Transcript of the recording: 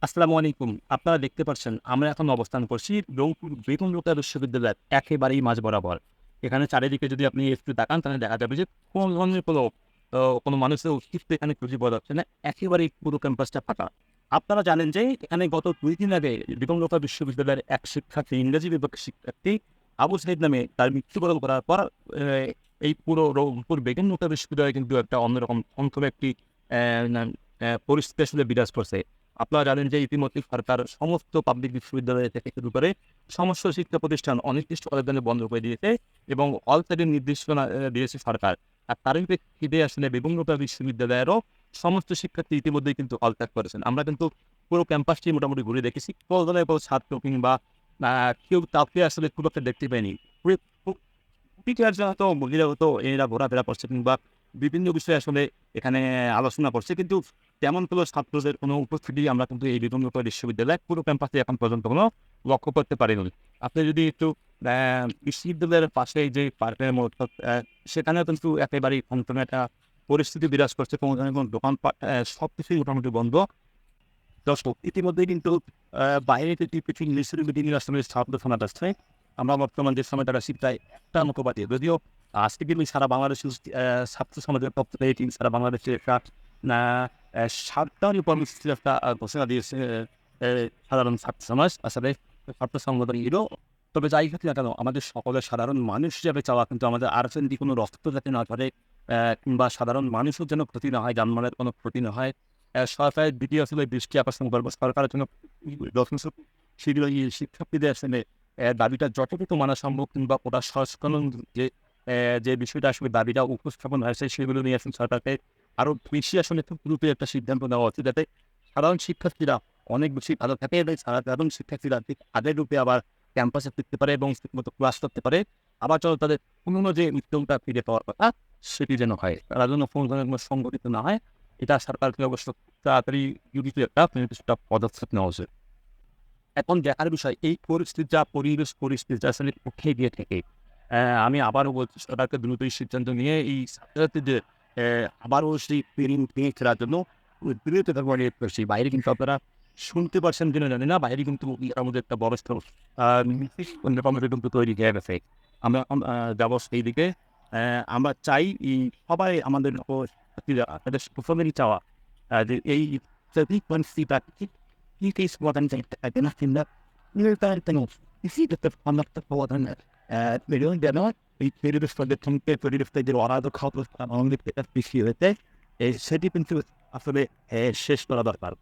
আসসালামু আলাইকুম। আপনারা দেখতে পাচ্ছেন আমরা এখন অবস্থান করছি রংপুর বেগম রোকেয়া বিশ্ববিদ্যালয়ের একেবারেই মাঝ বরাবর। এখানে চারিদিকে যদি আপনি একটু তাকান তাহলে দেখা যাবে যে কোন ধরনের কোনো মানুষের অস্তিত্ব এখানে খুঁজে পাওয়া যাচ্ছে না। একেবারেই পুরো ক্যাম্পাসটা ফাঁকা। আপনারা জানেন যে এখানে গত ২ দিন আগে বেগম রোকেয়া বিশ্ববিদ্যালয়ের এক শিক্ষার্থী, ইংরেজি বিভাগের শিক্ষার্থী আবু সাঈদ নামে তার মৃত্যুবরণ করার পর এই পুরো রংপুর বেগম রোকেয়া বিশ্ববিদ্যালয়ে কিন্তু একটা অন্যরকম থমথমে একটি অ্যা না পরিস্থিতি আসলে বিরাজ করছে। আপনারা জানেন যে ইতিমধ্যে সরকার সমস্ত পাবলিক বিশ্ববিদ্যালয় থেকে শুরু করে সমস্ত শিক্ষা প্রতিষ্ঠান অনির্দিষ্টকালের জন্য বন্ধ করে দিয়েছে এবং অল সাইডের নির্দেশনা দিয়েছে সরকার। আর তারই প্রেক্ষিতে আসলে বেগম রোকেয়া বিশ্ববিদ্যালয়েরও সমস্ত শিক্ষার্থী ইতিমধ্যেই কিন্তু হল ত্যাগ করেছেন। আমরা কিন্তু পুরো ক্যাম্পাসটি মোটামুটি ঘুরে দেখেছি। কোনো ধরনের কোনো ছাত্র কিংবা আ কেউ কাউকে আসলে খুব একটা দেখতে পাইনি। পুরি পু টিচার্সরা হয়তো মহিলা হতো এরা ঘোরাফেরা করছে কিংবা বিভিন্ন বিষয়ে আসলে এখানে আলোচনা করছে। কিন্তু তেমন কোনো ছাত্রদের কোনো উপস্থিতি আমরা কিন্তু এই বেগম রোকেয়া বিশ্ববিদ্যালয়ের পুরো ক্যাম্পাসে এখন পর্যন্ত কোনো লক্ষ্য করতে পারিনি। আপনি যদি একটু আ বিশ্ববিদ্যালয়ের পাশে যে পার্কের মতো সেখানেও কিন্তু একেবারেই থমথমে একটা পরিস্থিতি বিরাজ করছে। কোনো ধরনের কোনো দোকানপাট সবকিছুই মোটামুটি বন্ধ। দর্শক ইতিমধ্যেই কিন্তু বাইরে থেকে কিছু ইংলিশের মিটিং আসলে ছাত্র শোনা যাচ্ছে। আমরা বর্তমান যে সময়টা আছি প্রায় ১টা মতো বাজে। যদিও আজকে কিন্তু সারা বাংলাদেশের ছাত্র সমাজের পক্ষ থেকে সারা বাংলাদেশে একটা না ৭টারই কর্মসূচির একটা ঘোষণা দিয়েছে এ সাধারণ ছাত্র সমাজ। আসলে ছাত্র সংগঠন এরও তবে যাই হোক না কেন আমাদের সকলের সাধারণ মানুষ হিসাবে চাওয়া কিন্তু আমাদের আর্জেন্টি কোনো রক্ত যাতে না ঝরে কিংবা সাধারণ মানুষের যেন ক্ষতি না হয়, যানবাহনের কোনো ক্ষতি না হয়। সরকারের দিকে আসলে দৃষ্টি আকর্ষণ করবো। সরকারের জন্য যথেষ্ট শীঘ্রই শিক্ষার্থীদের আসলে দাবিটা যতটুকু মানা সম্ভব কিংবা ওটা সংস্করণ যে যে বিষয়টা আসলে দাবিটা উপস্থাপন হয়েছে সেগুলো নিয়ে আসলে সরকারকে আরো বেশি আসলে খুব দ্রুত একটা সিদ্ধান্ত নেওয়া উচিত। যাতে সাধারণ শিক্ষার্থীরা অনেক বেশি ভালো থাকে এবং সাধারণ শিক্ষার্থীরা ঠিক আগের রূপে আবার ক্যাম্পাসে ফিরতে পারে এবং ঠিকমতো ক্লাস করতে পারে। আবার যেন তাদের পুরনো যে উদ্যমটা ফিরে পাওয়ার কথা সেটি যেন হয়। তারা যেন কোনো ধরনের কোনো সংগঠিত না হয়। এটা সরকারকে অবশ্য তাড়াতাড়ি ইউডিতে একটা নির্দিষ্ট পদক্ষেপ নেওয়া উচিত। এখন দেখার বিষয় এই পরিস্থিতিটা পরিবেশ পরিস্থিতিটা আসলে উঠে গিয়ে থেকে আমি আবারও বলছি সরকারকে দ্রুতই সিদ্ধান্ত নিয়ে এই ছাত্রছাত্রীদের আবারও সেই পেরিয়ে ফেরার জন্য বিরত থাকবার নিয়ে করছি। বাইরে কিন্তু আপনারা শুনতে পারছেন কিনা জানি না। বাইরে কিন্তু ইয়ার মধ্যে একটা বড়সড় মিছিল কর্মসূচি কিন্তু তৈরি হয়ে গেছে। আমরা এখন যাবো সেই দিকে। আমরা চাই সবাই আমাদের ছাত্রীরা তাদের প্রথমেরই চাওয়া যে এই frequency-টা ঠিক is what I'm saying. I cannot feel that. You see that the conduct of water milyon demek পরিবেশটাকে থমকে পরিবেশটা যে অরাধক খাওয়া আমাদের পেটার পিছিয়ে হয়েছে সেটি কিন্তু আসলে শেষ করা দরকার।